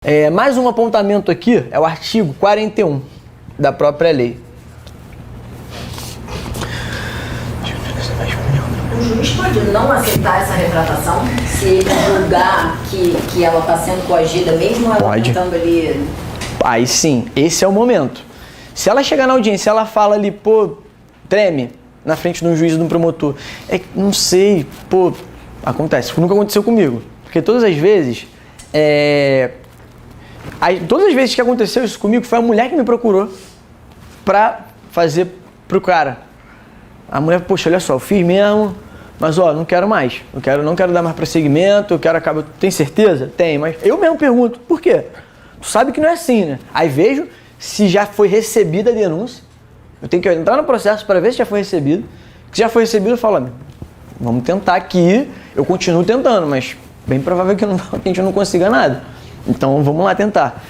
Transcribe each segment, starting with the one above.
Mais um apontamento aqui é o artigo 41 da própria lei. O juiz pode não aceitar essa retratação se ele julgar que ela está sendo coagida, mesmo ela tentando ali... Aí sim, esse é o momento. Se ela chegar na audiência, ela fala ali, pô, treme na frente de um juiz ou de um promotor. Não sei, pô, acontece. Nunca aconteceu comigo. Porque todas as vezes, todas as vezes que aconteceu isso comigo, foi a mulher que me procurou pra fazer pro cara. A mulher, poxa, olha só, eu fiz mesmo, mas ó, não quero mais. Não quero dar mais prosseguimento, eu quero acabar. Tem certeza? Tem, mas eu mesmo pergunto, por quê? Tu sabe que não é assim, né? Aí vejo se já foi recebida a denúncia. Eu tenho que entrar no processo para ver se já foi recebido. Se já foi recebido, eu falo, vamos tentar aqui. Eu continuo tentando, mas bem provável que a gente não consiga nada. Então vamos lá tentar.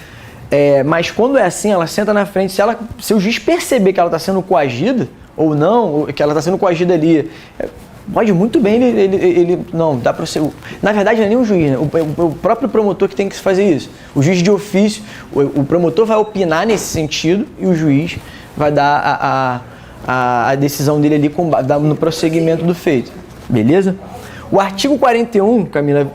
Mas quando é assim, ela senta na frente, se o juiz perceber que ela está sendo coagida, ou não, ou que ela está sendo coagida ali, pode muito bem ele não, dá para ser. Na verdade, não é nem o juiz, né? O próprio promotor que tem que fazer isso. O juiz de ofício, o promotor vai opinar nesse sentido e o juiz vai dar a decisão dele ali no prosseguimento do feito. Beleza? O artigo 41, Camila,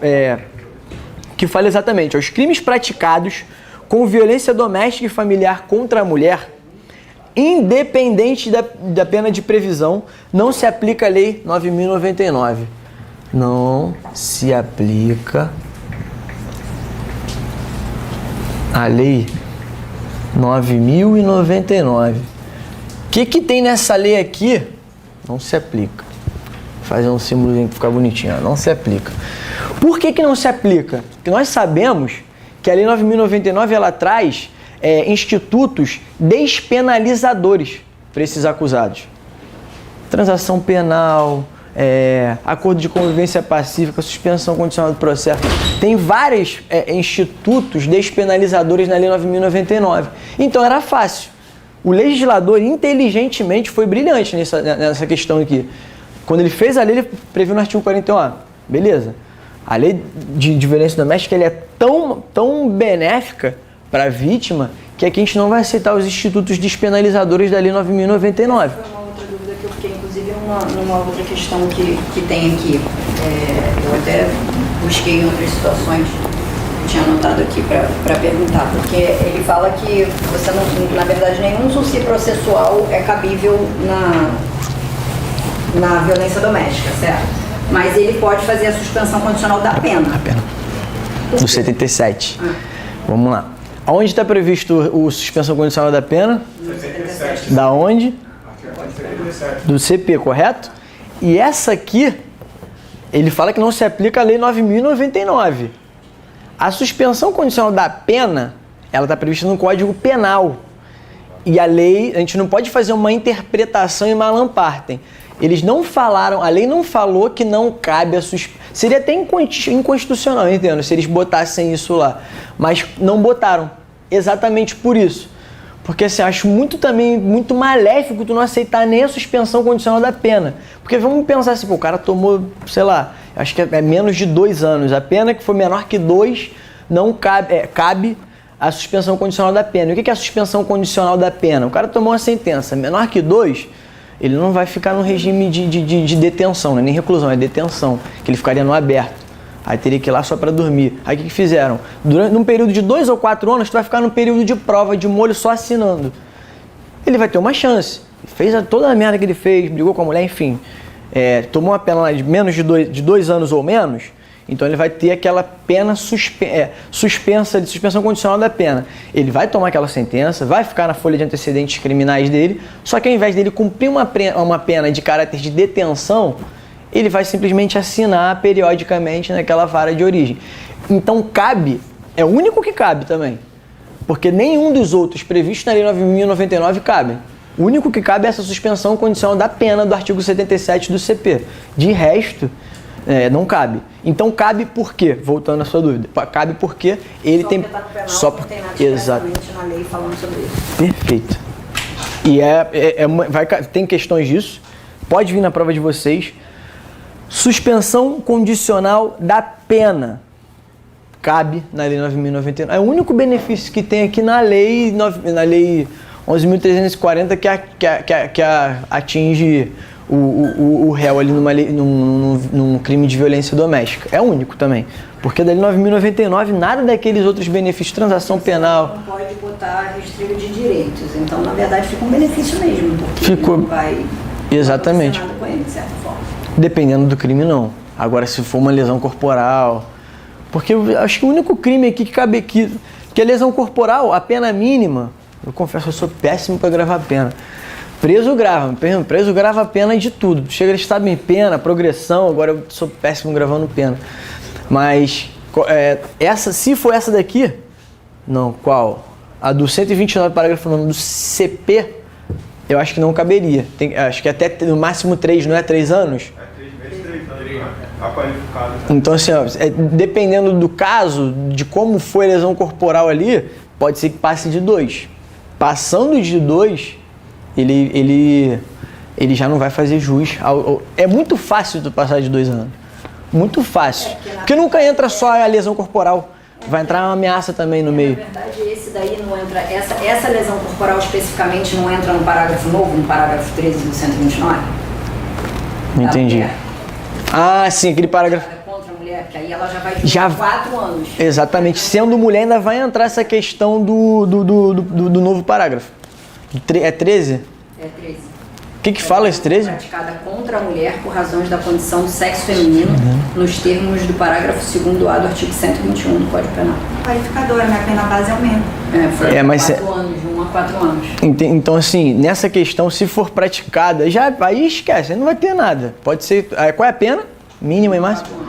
que fala exatamente, os crimes praticados com violência doméstica e familiar contra a mulher, independente da pena de previsão, não se aplica a Lei 9.099. Não se aplica a Lei 9.099. O que tem nessa lei aqui? Não se aplica. Vou fazer um símbolozinho para ficar bonitinho. Não se aplica. Por que não se aplica? Porque nós sabemos que a Lei 9.099 ela traz institutos despenalizadores para esses acusados. Transação penal, acordo de convivência pacífica, suspensão condicional do processo. Tem vários institutos despenalizadores na Lei 9.099. Então era fácil. O legislador inteligentemente foi brilhante nessa questão aqui. Quando ele fez a lei, ele previu no artigo 41, beleza. A lei de violência doméstica ele é tão benéfica para a vítima que aqui a gente não vai aceitar os institutos despenalizadores da Lei 9.099. Foi uma outra dúvida que eu fiquei, inclusive, numa outra questão que tem aqui. Eu até busquei em outras situações, eu tinha anotado aqui para perguntar, porque ele fala que você não, na verdade, nenhum uso processual é cabível na violência doméstica, certo? Mas ele pode fazer a suspensão condicional da pena. A pena. Do 77. Vamos lá. Aonde está previsto a suspensão condicional da pena? 77. Da onde? Do CP, correto? E essa aqui, ele fala que não se aplica a Lei 9.099. A suspensão condicional da pena, ela está prevista no Código Penal. E a lei, a gente não pode fazer uma interpretação em malam partem. Eles não falaram, a lei não falou que não cabe a suspensão. Seria até inconstitucional, entendo, se eles botassem isso lá. Mas não botaram. Exatamente por isso. Porque assim, acho muito maléfico tu não aceitar nem a suspensão condicional da pena. Porque vamos pensar assim, o cara tomou, sei lá, acho que é menos de 2 anos. A pena que for menor que 2, não cabe a suspensão condicional da pena. E o que é a suspensão condicional da pena? O cara tomou uma sentença menor que 2, ele não vai ficar no regime de detenção, não é nem reclusão, é detenção, que ele ficaria no aberto. Aí teria que ir lá só para dormir. Aí o que fizeram? Num período de 2 ou 4 anos, tu vai ficar no período de prova, de molho, só assinando. Ele vai ter uma chance. Fez toda a merda que ele fez, brigou com a mulher, enfim. Tomou uma pena de menos de 2 anos ou menos, então ele vai ter aquela pena suspensa, de suspensão condicional da pena. Ele vai tomar aquela sentença, vai ficar na folha de antecedentes criminais dele, só que ao invés dele cumprir uma pena de caráter de detenção, ele vai simplesmente assinar periodicamente naquela vara de origem. Então é o único que cabe também, porque nenhum dos outros previstos na Lei 9.099 cabe. O único que cabe é essa suspensão condicional da pena do artigo 77 do CP. De resto, não cabe. Então cabe por quê? Voltando à sua dúvida. Cabe porque ele só tem... Tá no penal, só não tem nada exato. na lei falando sobre isso. Perfeito. E tem questões disso. Pode vir na prova de vocês. Suspensão condicional da pena. cabe na Lei 9.099. É o único benefício que tem aqui na Lei 11.340 que atinge o réu ali num crime de violência doméstica. É único também. Porque da Lei 9.099, nada daqueles outros benefícios, transação penal... Não pode botar restrigo de direitos. Então, na verdade, fica um benefício mesmo. Porque não vai... Exatamente. Não vai acontecer nada com ele, de certa forma. Dependendo do crime, não. Agora, se for uma lesão corporal... Porque eu acho que o único crime aqui que cabe aqui... Que é lesão corporal, a pena mínima... Eu confesso, eu sou péssimo para gravar pena. Preso grava pena de tudo. Chega de estado em pena, progressão, agora eu sou péssimo gravando pena. Mas, se for essa daqui... Não, qual? A do 129, parágrafo 9 do CP, eu acho que não caberia. Acho que até no máximo 3, não é 3 anos? É 3 meses, 3 anos, tá qualificado. Então, assim, ó, dependendo do caso, de como foi a lesão corporal ali, pode ser que passe de 2. Passando de 2, ele já não vai fazer jus. É muito fácil tu passar de 2 anos. Muito fácil. Porque nunca entra só a lesão corporal. Vai entrar uma ameaça também no meio. Na verdade, esse daí não entra... Essa lesão corporal especificamente não entra no parágrafo novo, no parágrafo 13 do 129? Não entendi. Ah, sim, aquele parágrafo... Contra a mulher, que aí ela já vai 4 anos. Exatamente. Sendo mulher, ainda vai entrar essa questão do novo parágrafo. É 13? É 13. O que fala esse 13? Praticada contra a mulher por razões da condição do sexo feminino, nos termos do parágrafo 2º-A do artigo 121 do Código Penal. Qualificadora, né? A pena base aumenta. Mas 4 anos, de 1 a 4 anos. Então, assim, nessa questão, se for praticada, aí esquece, aí não vai ter nada. Pode ser... Qual é a pena? Mínima e máxima?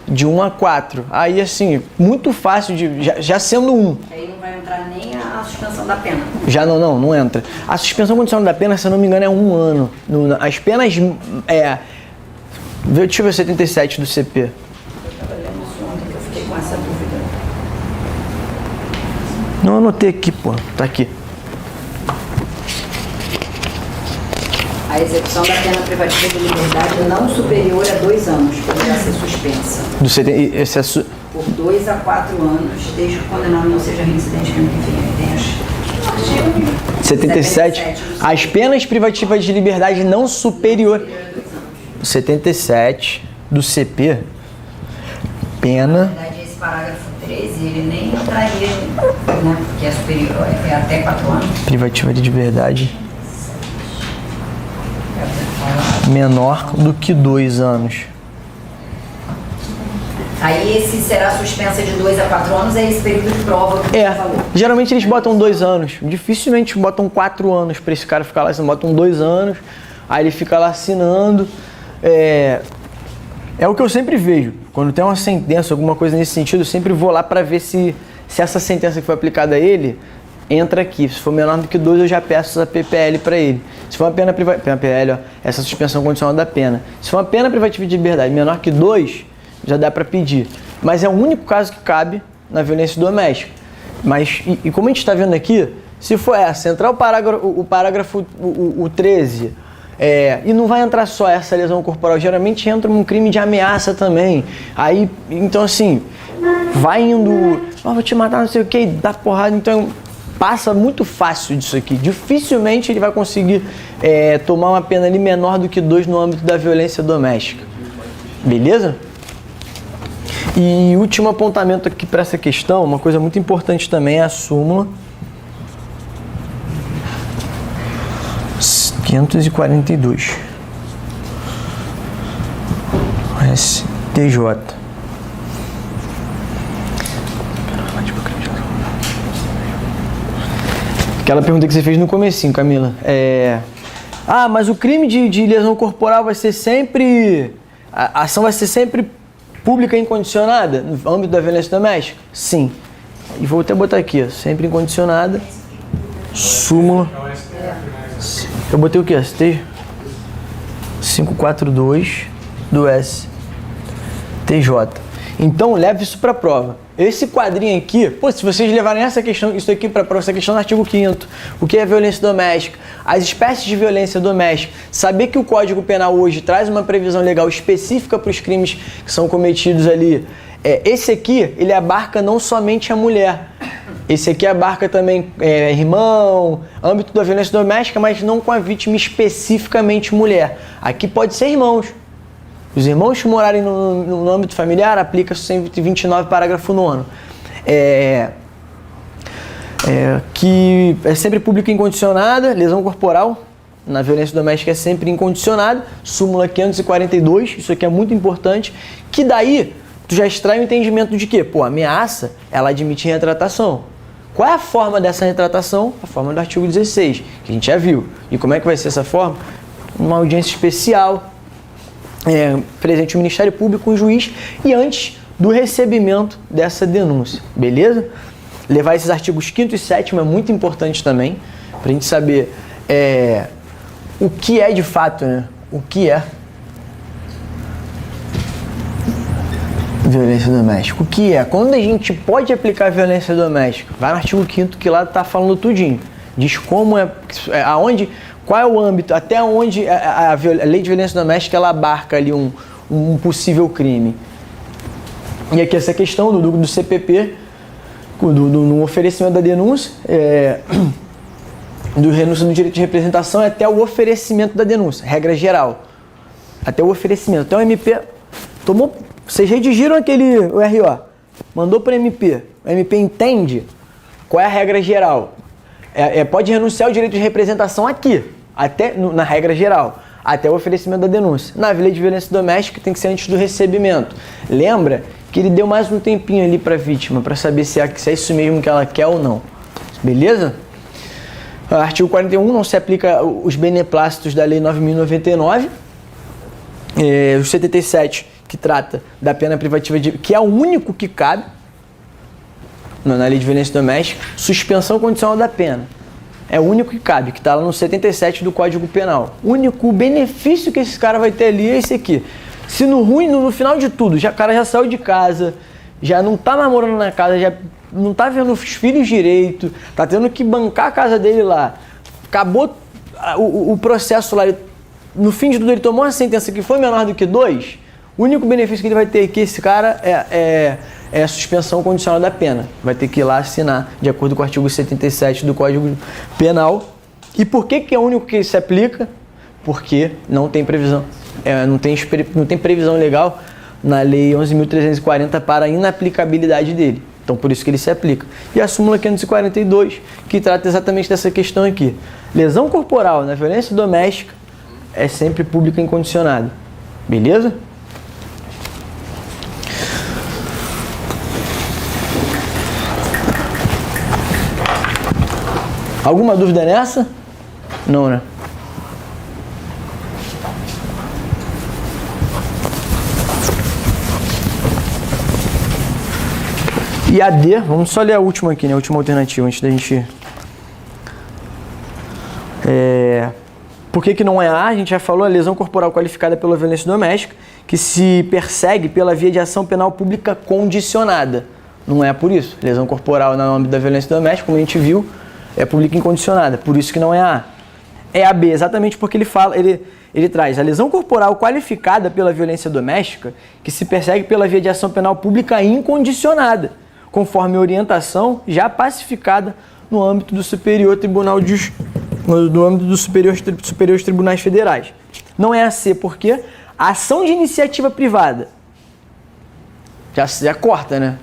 De 1 a 4. Aí, assim, muito fácil de... Já sendo 1. Aí não vai entrar nem a suspensão da pena. Já não entra. A suspensão condicional da pena, se eu não me engano, é 1 ano. As penas... Deixa eu ver o 77 do CP. Eu estava lendo isso ontem, que eu fiquei com essa dúvida. Não anotei aqui, pô. Tá aqui. A execução da pena privativa de liberdade não superior a 2 anos poderá ser suspensa. Por 2 a 4 anos, desde que o condenado não seja reincidente, que tem as... 77. As penas privativas de liberdade não superior... 77 do CP. Pena... Na verdade, esse parágrafo 13, ele nem entraria, né? Porque é superior, é até 4 anos. Privativa de liberdade... menor do que 2 anos. Aí esse será suspensa de 2 a 4 anos, é esse período de prova que você falou. Geralmente eles botam 2 anos. Dificilmente botam 4 anos para esse cara ficar lá. Eles botam 2 anos, aí ele fica lá assinando. É o que eu sempre vejo. Quando tem uma sentença, alguma coisa nesse sentido, eu sempre vou lá para ver se essa sentença que foi aplicada a ele entra aqui. Se for menor do que 2, eu já peço essa PPL para ele. Se for uma pena privativa, PPL, ó, essa suspensão condicional da pena. Se for uma pena privativa de liberdade menor que 2, já dá para pedir. Mas é o único caso que cabe na violência doméstica. Mas, e como a gente está vendo aqui, se for essa, entrar o parágrafo 13, e não vai entrar só essa lesão corporal, geralmente entra um crime de ameaça também. Aí, então assim, vai indo, vou te matar, não sei o que, dá porrada, então... Passa muito fácil disso aqui. Dificilmente ele vai conseguir tomar uma pena ali menor do que 2 no âmbito da violência doméstica. Beleza? E último apontamento aqui para essa questão, uma coisa muito importante também é a súmula 542. STJ. Aquela pergunta que você fez no comecinho, Camila. Mas o crime de lesão corporal vai ser sempre... A ação vai ser sempre pública e incondicionada no âmbito da violência doméstica? Sim. E vou até botar aqui, ó, sempre incondicionada. Súmula. Eu botei o quê? ST? 542 do STJ. Então, leve isso para a prova. Esse quadrinho aqui, se vocês levarem isso aqui para a prova, essa questão do artigo 5º, o que é violência doméstica, as espécies de violência doméstica, saber que o Código Penal hoje traz uma previsão legal específica para os crimes que são cometidos ali esse aqui, ele abarca não somente a mulher. Esse aqui abarca também irmão, âmbito da violência doméstica, mas não com a vítima especificamente mulher. Aqui pode ser irmãos. Os irmãos que morarem no âmbito familiar, aplica-se 129, parágrafo 9º. Que é sempre pública incondicionada, lesão corporal na violência doméstica é sempre incondicionada, súmula 542, isso aqui é muito importante, que daí tu já extrai o entendimento de que, ameaça, ela admite retratação. Qual é a forma dessa retratação? A forma do artigo 16, que a gente já viu. E como é que vai ser essa forma? Uma audiência especial, presente o Ministério Público, o juiz, e antes do recebimento dessa denúncia, beleza? Levar esses artigos 5º e 7º é muito importante também, pra gente saber o que é de fato, né? O que é violência doméstica. O que é? Quando a gente pode aplicar violência doméstica? Vai no artigo 5º que lá tá falando tudinho. Diz como aonde, qual é o âmbito, até onde a lei de violência doméstica ela abarca ali um possível crime. E aqui essa questão do CPP, no oferecimento da denúncia, do renúncia do direito de representação até o oferecimento da denúncia, regra geral. Até o oferecimento. Até o MP tomou. Vocês redigiram o RO, mandou para o MP entende qual é a regra geral. Pode renunciar ao direito de representação aqui, até na regra geral, até o oferecimento da denúncia. Na lei de violência doméstica tem que ser antes do recebimento. Lembra que ele deu mais um tempinho ali para a vítima, para saber se é isso mesmo que ela quer ou não. Beleza? Artigo 41, não se aplica os beneplácitos da Lei 9.099. O 77, que trata da pena privativa, que é o único que cabe na Lei de Violência Doméstica, suspensão condicional da pena. É o único que cabe, que está lá no 77 do Código Penal. O único benefício que esse cara vai ter ali é esse aqui. Se no final de tudo, o cara já saiu de casa, já não está mais morando na casa, já não tá vendo os filhos direito, tá tendo que bancar a casa dele lá. Acabou o processo lá, no fim de tudo ele tomou uma sentença que foi menor do que 2, o único benefício que ele vai ter aqui, esse cara, é a suspensão condicional da pena. Vai ter que ir lá assinar, de acordo com o artigo 77 do Código Penal. E por que é o único que se aplica? Porque não tem previsão, não tem previsão legal na Lei 11.340 para a inaplicabilidade dele. Então, por isso que ele se aplica. E a súmula 542, que trata exatamente dessa questão aqui. Lesão corporal na violência doméstica é sempre pública incondicionada. Beleza? Alguma dúvida nessa? Não, né? E a D, vamos só ler a última aqui, né? A última alternativa, antes da gente... Por que não é A? A gente já falou, a lesão corporal qualificada pela violência doméstica, que se persegue pela via de ação penal pública condicionada. Não é por isso. Lesão corporal no âmbito da violência doméstica, como a gente viu, é pública incondicionada. Por isso que não é A. É a B, exatamente porque ele traz a lesão corporal qualificada pela violência doméstica, que se persegue pela via de ação penal pública incondicionada, conforme orientação já pacificada no âmbito do Superior Tribunal no âmbito dos superiores tribunais federais. Não é a C, porque a ação de iniciativa privada já corta, né?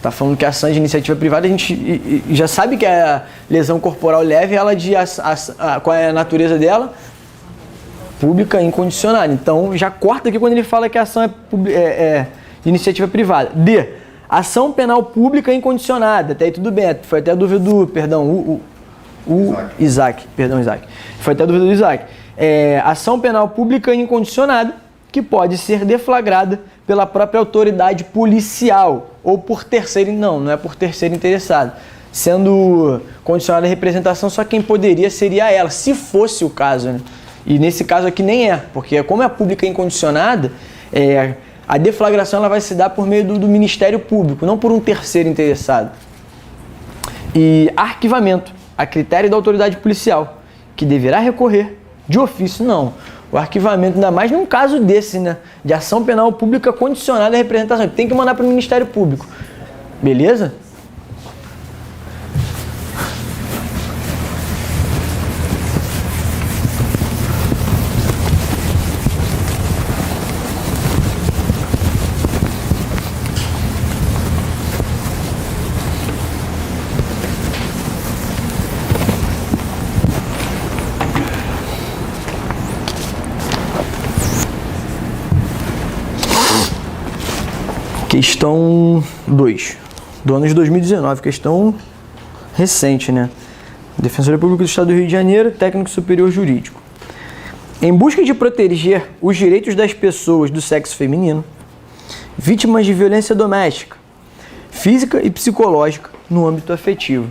Tá falando que a ação de iniciativa privada, a gente já sabe que a lesão corporal leve, ela qual é a natureza dela? Pública incondicionada. Então já corta aqui quando ele fala que a ação é de iniciativa privada. D, ação penal pública incondicionada. Até aí tudo bem, foi até a dúvida do, Isaac. Foi até a dúvida do Isaac. Ação penal pública incondicionada, que pode ser deflagrada pela própria autoridade policial ou por terceiro, não é por terceiro interessado. Sendo condicionada a representação, só quem poderia seria ela, se fosse o caso, né? E nesse caso aqui nem é, porque como é pública incondicionada, a deflagração ela vai se dar por meio do Ministério Público, não por um terceiro interessado. E arquivamento, a critério da autoridade policial, que deverá recorrer de ofício, não. o arquivamento, ainda mais num caso desse, né? De ação penal pública condicionada à representação. Tem que mandar para o Ministério Público. Beleza? Questão 2, do ano de 2019, questão recente, né? Defensoria Pública do Estado do Rio de Janeiro, técnico superior jurídico. Em busca de proteger os direitos das pessoas do sexo feminino, vítimas de violência doméstica, física e psicológica no âmbito afetivo,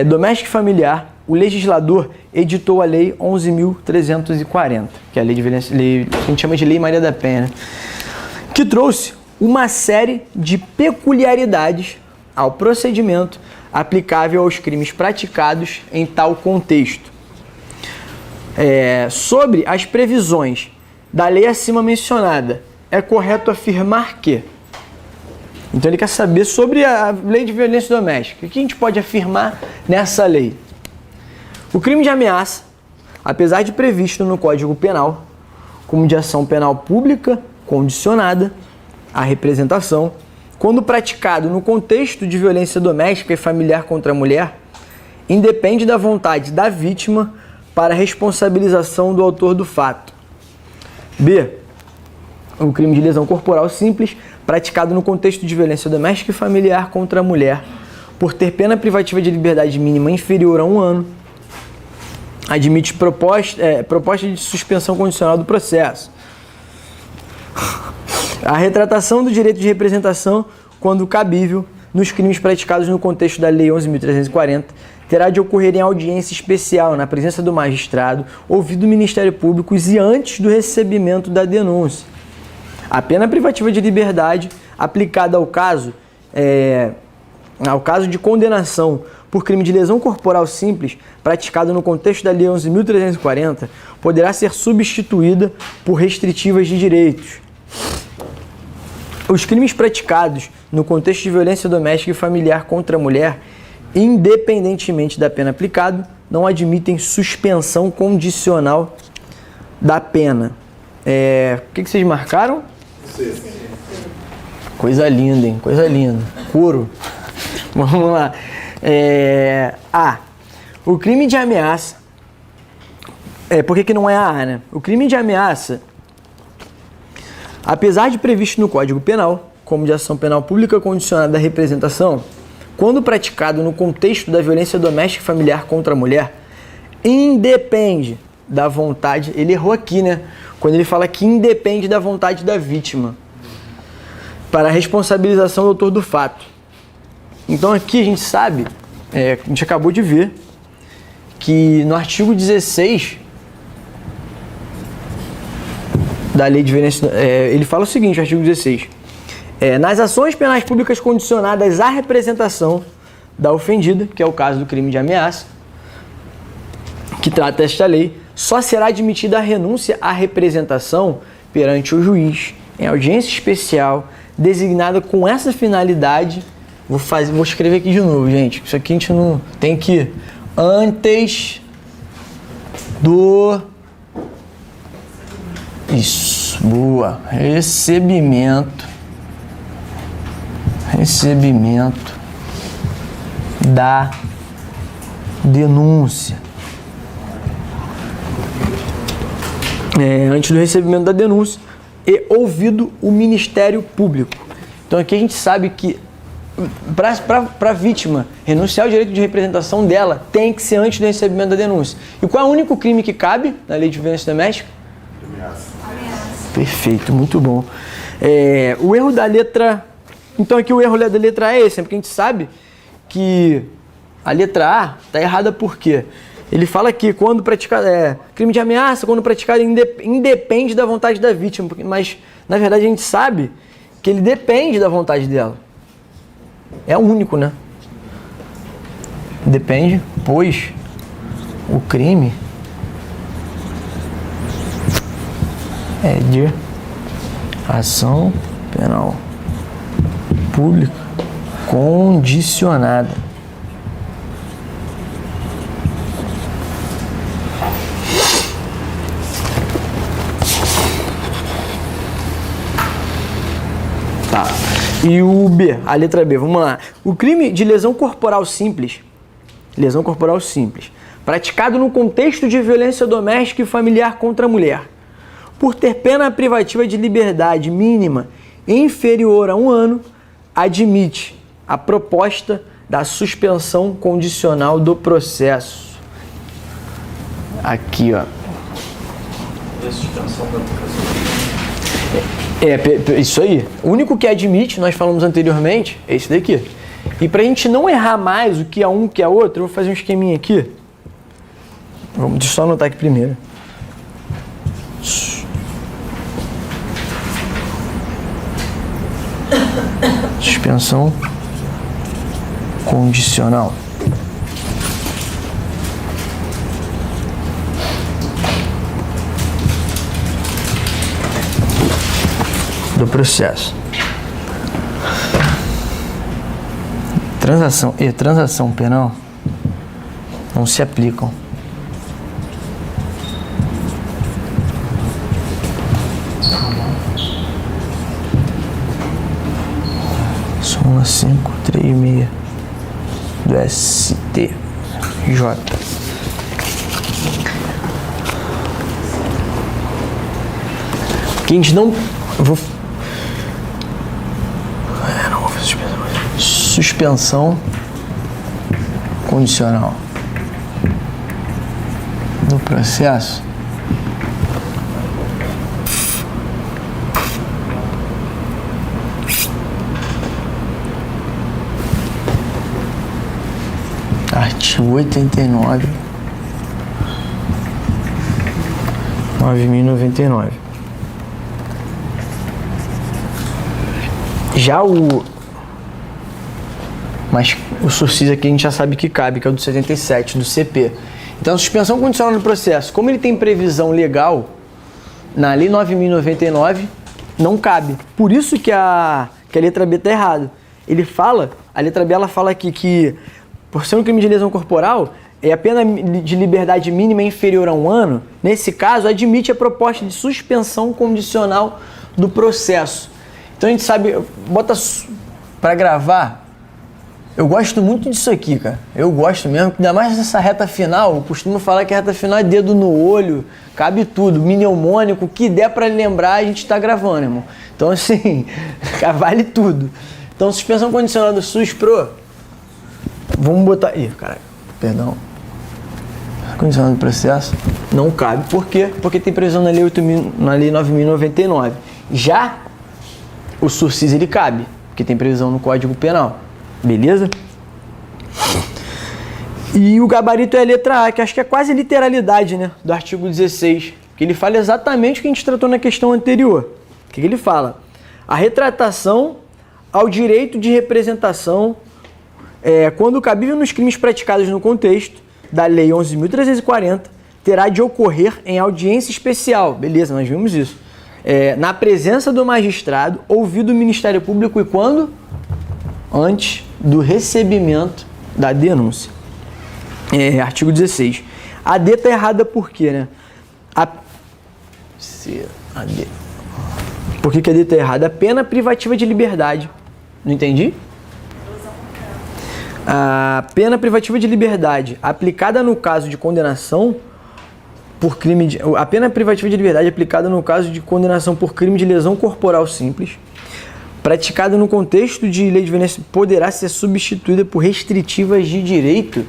doméstico e familiar, o legislador editou a Lei 11.340, que é a lei de violência, que a gente chama de Lei Maria da Penha, né? Que trouxe uma série de peculiaridades ao procedimento aplicável aos crimes praticados em tal contexto. Sobre as previsões da lei acima mencionada, é correto afirmar que... Então ele quer saber sobre a lei de violência doméstica. O que a gente pode afirmar nessa lei? O crime de ameaça, apesar de previsto no Código Penal, como de ação penal pública, condicionada à representação, quando praticado no contexto de violência doméstica e familiar contra a mulher, independe da vontade da vítima para a responsabilização do autor do fato. B. O crime de lesão corporal simples, praticado no contexto de violência doméstica e familiar contra a mulher, por ter pena privativa de liberdade mínima inferior a 1 ano, admite proposta de suspensão condicional do processo. A retratação do direito de representação, quando cabível, nos crimes praticados no contexto da Lei 11.340, terá de ocorrer em audiência especial, na presença do magistrado, ouvido o Ministério Público e antes do recebimento da denúncia. A pena privativa de liberdade aplicada ao caso de condenação por crime de lesão corporal simples, praticado no contexto da Lei 11.340, poderá ser substituída por restritivas de direitos. Os crimes praticados no contexto de violência doméstica e familiar contra a mulher, independentemente da pena aplicada, não admitem suspensão condicional da pena. O que vocês marcaram? Sim. Coisa linda, hein? Coisa linda. Couro. Vamos lá. A. O crime de ameaça. Por que não é a A, né? O crime de ameaça, apesar de previsto no Código Penal, como de ação penal pública condicionada à representação, quando praticado no contexto da violência doméstica e familiar contra a mulher, independe da vontade... Ele errou aqui, né? Quando ele fala que independe da vontade da vítima para a responsabilização do autor do fato. Então aqui a gente sabe, a gente acabou de ver, que no artigo 16... da Lei de Violência, ele fala o seguinte, artigo 16. Nas ações penais públicas condicionadas à representação da ofendida, que é o caso do crime de ameaça, que trata esta lei, só será admitida a renúncia à representação perante o juiz, em audiência especial, designada com essa finalidade. Vou escrever aqui de novo, gente. Isso aqui a gente não tem que... Antes do... Isso, boa. Recebimento da denúncia. Antes do recebimento da denúncia e ouvido o Ministério Público. Então aqui a gente sabe que para a vítima renunciar ao direito de representação dela tem que ser antes do recebimento da denúncia. E qual é o único crime que cabe na Lei de Violência Doméstica? Ameaça. Perfeito, muito bom. O erro da letra... Então aqui o erro da letra A é esse, porque a gente sabe que a letra A está errada por quê? Ele fala que quando praticado... crime de ameaça, quando praticado independe da vontade da vítima, mas na verdade a gente sabe que ele depende da vontade dela. É o único, né? Depende, pois o crime é de ação penal pública condicionada. Tá. E o B, a letra B, vamos lá. O crime de lesão corporal simples, praticado no contexto de violência doméstica e familiar contra a mulher, por ter pena privativa de liberdade mínima inferior a 1 ano, admite a proposta da suspensão condicional do processo. Aqui, ó. Isso aí. O único que admite, nós falamos anteriormente, é esse daqui. E pra gente não errar mais o que é um, o que é outro, eu vou fazer um esqueminha aqui. Deixa eu só anotar aqui primeiro. Suspensão condicional. Do processo. Transação e transação penal não se aplicam. Súmula 536 do STJ. Que a gente não... não vou fazer suspensão condicional do processo. Artigo 89, 9.099. Já mas o sursis aqui a gente já sabe que cabe, que é o do 77, do CP. Então, a suspensão condicional do processo, como ele tem previsão legal na Lei 9.099, não cabe. Por isso que a letra B está errada. A letra B ela fala aqui que, por ser um crime de lesão corporal, a pena de liberdade mínima é inferior a 1 ano. Nesse caso, admite a proposta de suspensão condicional do processo. Então, a gente sabe, bota para gravar. Eu gosto muito disso aqui, cara. Eu gosto mesmo, ainda mais nessa reta final. Eu costumo falar que a reta final é dedo no olho, cabe tudo, mnemônico, o que der para lembrar, a gente tá gravando, irmão. Então, assim, vale tudo. Então, suspensão condicional do SUS-PRO, vamos botar... Ih, caralho, perdão. Condicional do processo, não cabe. Por quê? Porque tem previsão na Lei 9.099. Já o sursis, ele cabe, porque tem previsão no Código Penal. Beleza? E o gabarito é a letra A, que acho que é quase literalidade, né? Do artigo 16. Que ele fala exatamente o que a gente tratou na questão anterior. O que ele fala? A retratação ao direito de representação, quando cabível nos crimes praticados no contexto da Lei 11.340, terá de ocorrer em audiência especial. Beleza, nós vimos isso. Na presença do magistrado, ouvido o Ministério Público e quando? Antes do recebimento da denúncia. Artigo 16. A D está errada por quê, né? A D. Por que a D está errada? A pena privativa de liberdade. Não entendi? A pena privativa de liberdade aplicada no caso de condenação por crime de... A pena privativa de liberdade aplicada no caso de condenação por crime de lesão corporal simples, praticada no contexto de lei de violência, poderá ser substituída por restritivas de direito?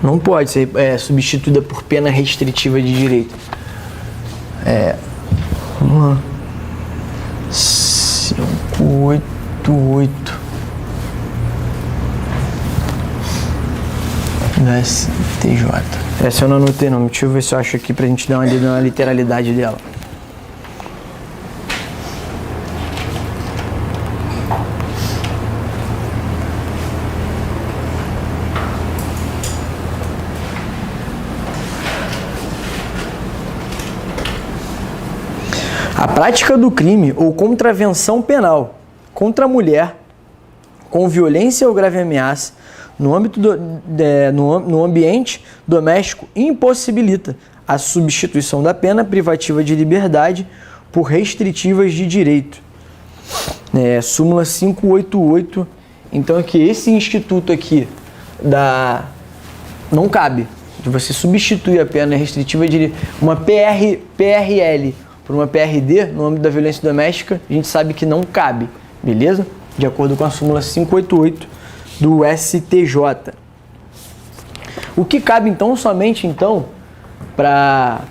Não pode ser substituída por pena restritiva de direito. Vamos lá. 588 do STJ. Essa eu não anotei não, deixa eu ver se eu acho aqui pra gente dar uma lida na literalidade dela. Prática do crime ou contravenção penal contra a mulher com violência ou grave ameaça no ambiente doméstico impossibilita a substituição da pena privativa de liberdade por restritivas de direito. Súmula 588. Então aqui, esse instituto aqui não cabe de você substituir a pena restritiva de uma PRL por uma PRD no âmbito da violência doméstica, a gente sabe que não cabe, beleza? De acordo com a súmula 588 do STJ. O que cabe então somente para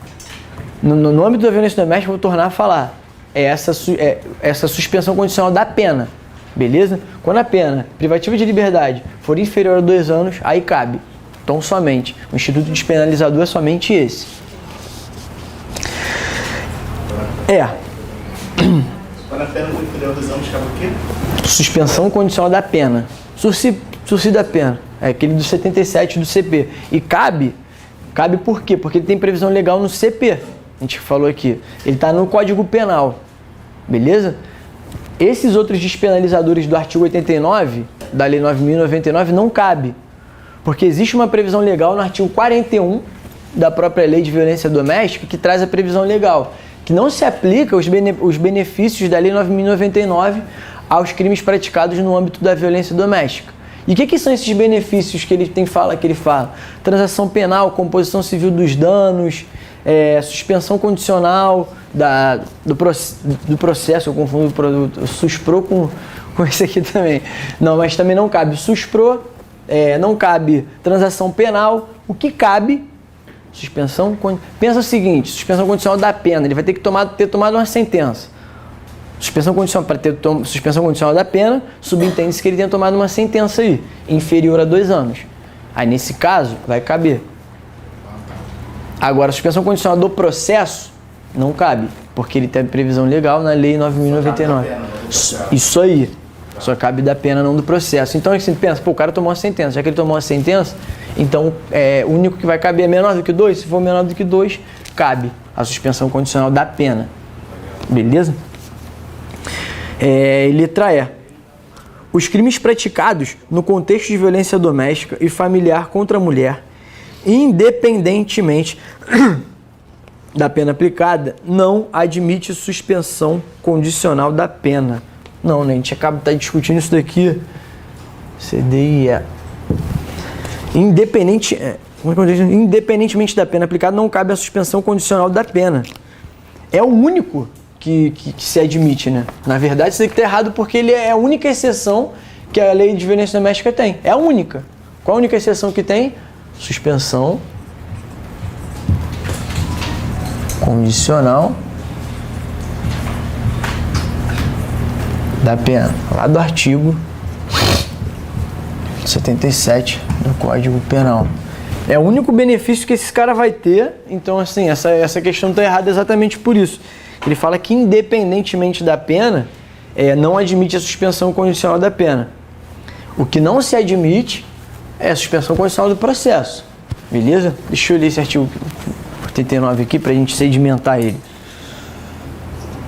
no âmbito da violência doméstica, vou tornar a falar, essa suspensão condicional da pena, beleza? Quando a pena privativa de liberdade for inferior a 2 anos, aí cabe. Então somente, o instituto despenalizador é somente esse. Quando a pena for inferior a 2 anos, cabe o quê? Suspensão condicional da pena. Sursi da pena. É aquele do 77 do CP. E cabe por quê? Porque ele tem previsão legal no CP. A gente falou aqui. Ele está no Código Penal. Beleza? Esses outros despenalizadores do artigo 89 da Lei 9.099 não cabe. Porque existe uma previsão legal no artigo 41 da própria Lei de Violência Doméstica que traz a previsão legal, que não se aplica os benefícios da Lei 9.099 aos crimes praticados no âmbito da violência doméstica. E o que são esses benefícios que ele fala? Transação penal, composição civil dos danos, suspensão condicional do processo, eu confundo o produto, suspro com esse aqui também. Não, mas também não cabe suspro, não cabe transação penal. O que cabe? Pensa o seguinte, suspensão condicional da pena, ele vai ter que ter tomado uma sentença. Para ter suspensão condicional da pena, subentende-se que ele tenha tomado uma sentença aí, inferior a 2 anos. Aí nesse caso, vai caber. Agora, a suspensão condicional do processo não cabe, porque ele tem previsão legal na Lei 9.099. Isso aí. Só cabe da pena, não do processo. Então, assim, pensa, o cara tomou uma sentença. Já que ele tomou uma sentença, então, o único que vai caber é menor do que 2. Se for menor do que 2, cabe a suspensão condicional da pena. Beleza? Letra E. Os crimes praticados no contexto de violência doméstica e familiar contra a mulher, independentemente da pena aplicada, não admite suspensão condicional da pena. Não, né? A gente acaba de discutindo isso daqui. CDI independentemente da pena aplicada, não cabe a suspensão condicional da pena. É o único que se admite, né? Na verdade, isso aqui tá errado porque ele é a única exceção que a Lei de Violência Doméstica tem. É a única. Qual a única exceção que tem? Suspensão condicional da pena, lá do artigo 77 do Código Penal. É o único benefício que esse cara vai ter. Então, assim, essa questão está errada exatamente por isso. Ele fala que, independentemente da pena, não admite a suspensão condicional da pena. O que não se admite é a suspensão condicional do processo. Beleza? Deixa eu ler esse artigo 89 aqui para a gente sedimentar ele.